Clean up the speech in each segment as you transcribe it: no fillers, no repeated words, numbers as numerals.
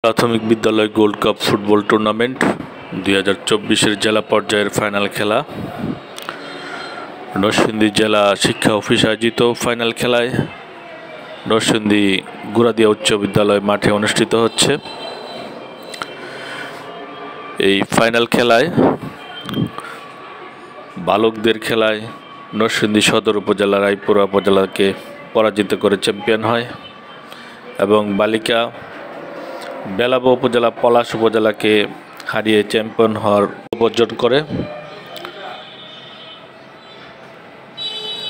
প্রাথমিক বিদ্যালয় gold cup football tournament 2024-এর জেলা পর্যায়ের ফাইনাল খেলা। নরসিংদী জেলা শিক্ষা অফিস আয়োজিত ফাইনাল খেলায় নরসিংদী গুড়াদিয়া উচ্চ বিদ্যালয় মাঠে অনুষ্ঠিত হচ্ছে। এই ফাইনাল খেলায় বালকদের খেলায় নরসিংদী সদর উপজেলা রায়পুরা উপজেলাকে পরাজিত করে চ্যাম্পিয়ন হয় এবং বালিকা বেলাব উপজেলা পলাশ উপজেলাকে হারিয়ে চ্যাম্পিয়ন হওয়ার অর্জন করে।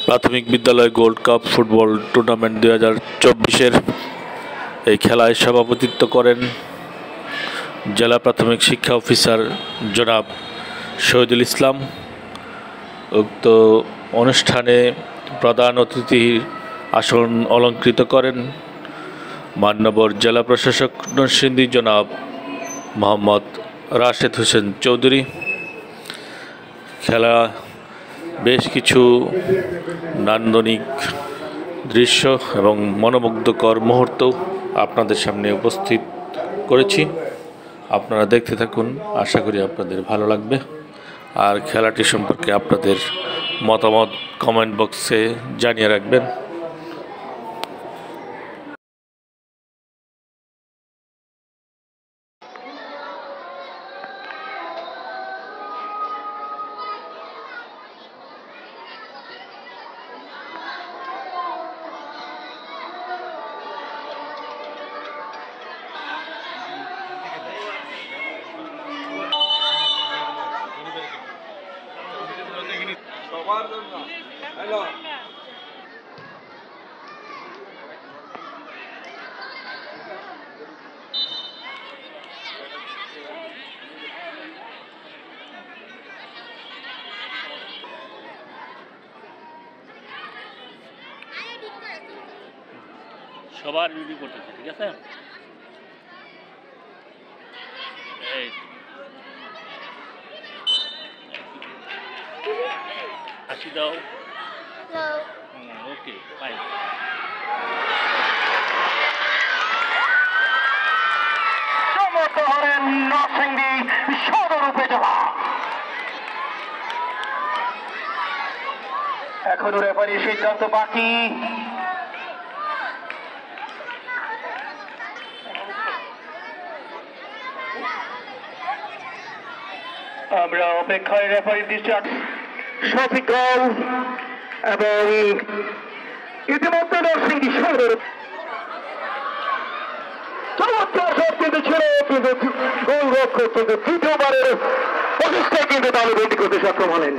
প্রাথমিক বিদ্যালয় গোল্ড কাপ ফুটবল টুর্নামেন্ট 2024-এর এই খেলায় সভাপতিত্ব করেন জেলা প্রাথমিক শিক্ষা অফিসার জনাব শহীদুল ইসলাম। উক্ত অনুষ্ঠানে প্রধান অতিথির আসন অলঙ্কৃত করেন মান্যবর জেলা প্রশাসক নরসিংদী জনাব মোহাম্মদ রাশেদ হোসেন চৌধুরী। খেলা বেশ কিছু নান্দনিক দৃশ্য এবং মনোমুগ্ধকর মুহূর্ত আপনাদের সামনে উপস্থিত করেছি। আপনারা দেখতে থাকুন, আশা করি আপনাদের ভালো লাগবে। আর খেলাটি সম্পর্কে আপনাদের মতামত কমেন্ট বক্সে জানিয়ে রাখবেন। সবার রিভিউ করতেছে, ঠিক আছে? হাসি দাও। ওকে, ফাইন। নরসিংদী সদর উপজেলা এখনো রেফারি সিদ্ধান্ত বাকি। আমরা অপেক্ষায় রেফারি দৃষ্টি সঠিক গোল এবং ইতিমধ্যে নরসিংদী সদর গোলরক্ষক কিন্তু তৃতীয়বারের প্রচেষ্টায় কিন্তু তাহলে বন্দি করতে সক্ষম হলেন।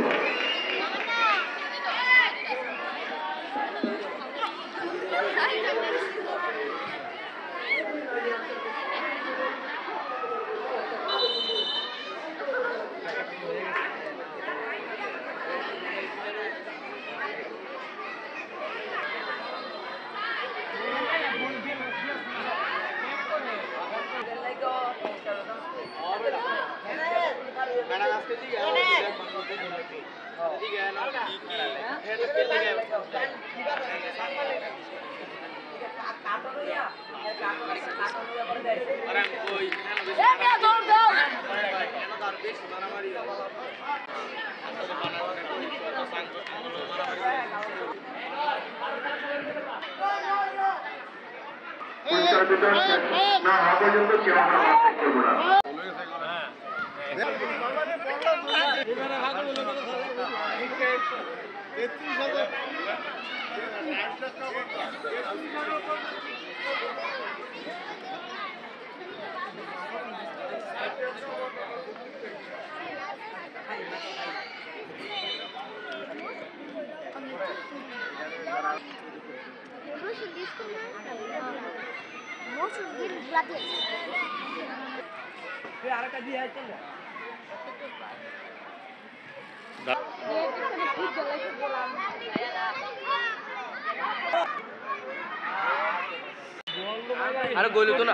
আরে গোল হতো না।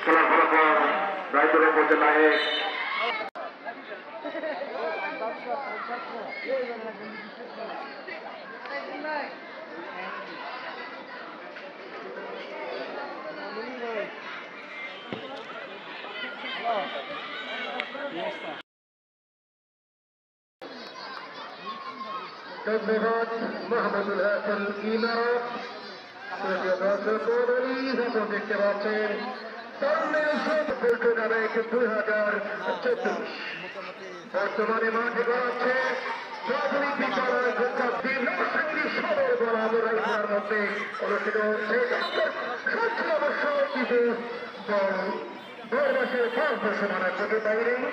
খেলার ফলাফল রায়পুরা উপজেলায় ধন্যবাদ মাহমুদুল হাসান ইমারত। তৃতীয় দর্শক মণ্ডলী যখন দেখতে পাচ্ছেন টুর্নামেন্ট 2024 বর্তমানে মাঠে গড়াচ্ছে প্রাথমিক বিদ্যালয় শিক্ষার্থী নরসিংদী সদর বরাবর মধ্যে অনুষ্ঠিত হচ্ছে অবশ্য কিছু দল 10 মাসের 5 বছর মানে করতে পারেনি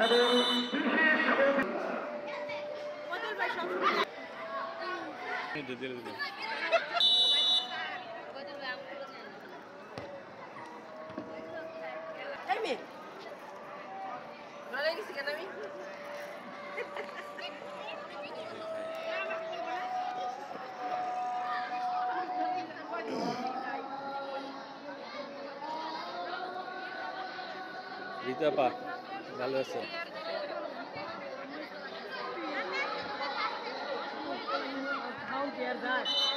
এবং বিশেষ রিতা পা ভালো আছে How dare that?